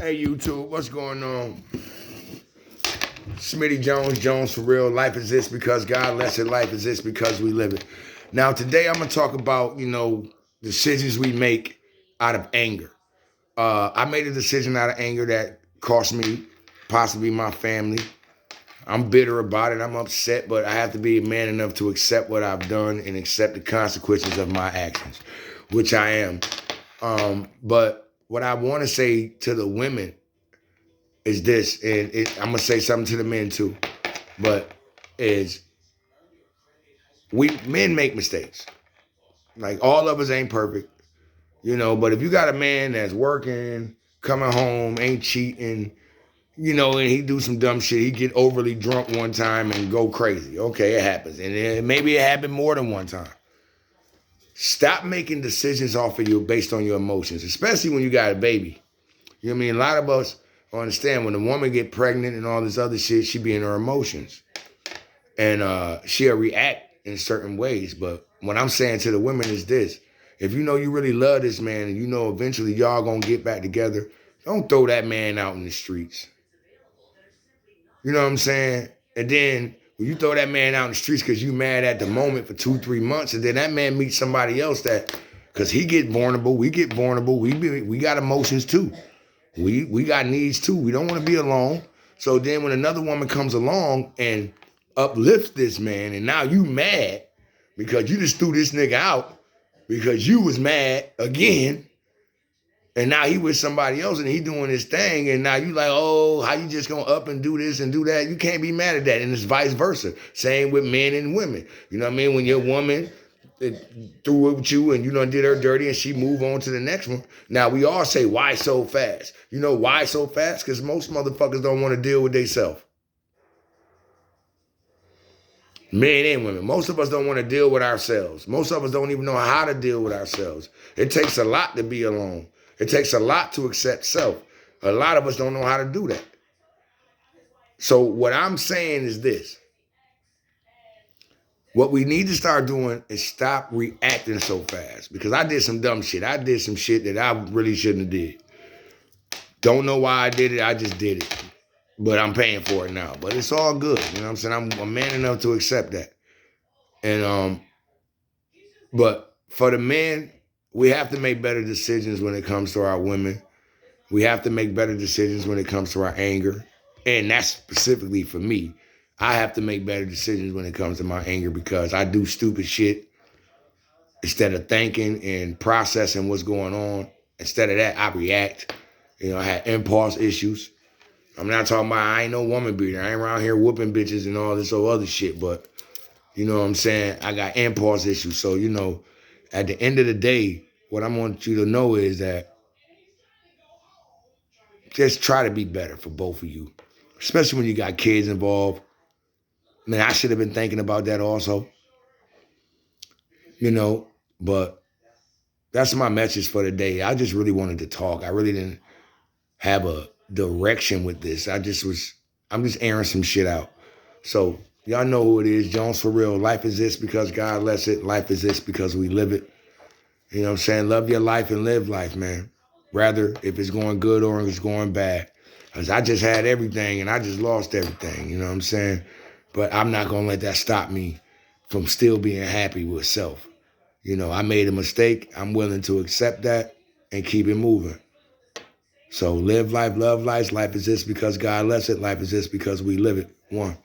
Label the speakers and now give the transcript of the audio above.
Speaker 1: Hey YouTube, what's going on? Smitty Jones, Jones for real. Life exists because God lets it. Life exists because we live it. Now today I'm gonna talk about, decisions we make out of anger. I made a decision out of anger that cost me possibly my family. I'm bitter about it. I'm upset, but I have to be a man enough to accept what I've done and accept the consequences of my actions, which I am. But what I want to say to the women is this, and I'm gonna say something to the men too, but is we men make mistakes. Like all of us ain't perfect, but if you got a man that's working, coming home, ain't cheating, and he do some dumb shit, he get overly drunk one time and go crazy. Okay, it happens. And maybe it happened more than one time. Stop making decisions off of you based on your emotions, especially when you got a baby. You know what I mean? A lot of us understand when a woman get pregnant and all this other shit, she be in her emotions. And she'll react in certain ways. But what I'm saying to the women is this. If you know you really love this man and you know eventually y'all gonna get back together, don't throw that man out in the streets. You know what I'm saying? And then when you throw that man out in the streets because you mad at the moment for 2-3 months, and then that man meets somebody else because he get vulnerable, we get vulnerable, we got emotions too. We got needs too. We don't want to be alone. So then when another woman comes along and uplifts this man, and now you mad because you just threw this nigga out because you was mad again, and now he with somebody else and he doing his thing, and now you like, oh, how you just gonna up and do this and do that? You can't be mad at that. And it's vice versa. Same with men and women. You know what I mean? When your woman threw it with you and you done did her dirty and she move on to the next one. Now we all say, why so fast? You know why so fast? Because most motherfuckers don't want to deal with themselves. Men and women. Most of us don't want to deal with ourselves. Most of us don't even know how to deal with ourselves. It takes a lot to be alone. It takes a lot to accept self. A lot of us don't know how to do that. So what I'm saying is this. What we need to start doing is stop reacting so fast. Because I did some dumb shit. I did some shit that I really shouldn't have did. Don't know why I did it. I just did it. But I'm paying for it now. But it's all good. You know what I'm saying? I'm a man enough to accept that. And but for the men, we have to make better decisions when it comes to our women. We have to make better decisions when it comes to our anger. And that's specifically for me. I have to make better decisions when it comes to my anger because I do stupid shit instead of thinking and processing what's going on. Instead of that, I react. I had impulse issues. I'm not talking about I ain't no woman beater. I ain't around here whooping bitches and all this other shit. But, you know what I'm saying? I got impulse issues. So, at the end of the day, what I want you to know is that just try to be better for both of you, especially when you got kids involved. Man, I should have been thinking about that also, but that's my message for the day. I just really wanted to talk. I really didn't have a direction with this. I'm just airing some shit out. So y'all know who it is, Jones for real. Life exists because God lets it. Life exists because we live it. You know what I'm saying? Love your life and live life, man. Rather if it's going good or if it's going bad. Because I just had everything and I just lost everything. You know what I'm saying? But I'm not going to let that stop me from still being happy with self. I made a mistake. I'm willing to accept that and keep it moving. So live life, love life. Life exists because God lets it. Life exists because we live it. One.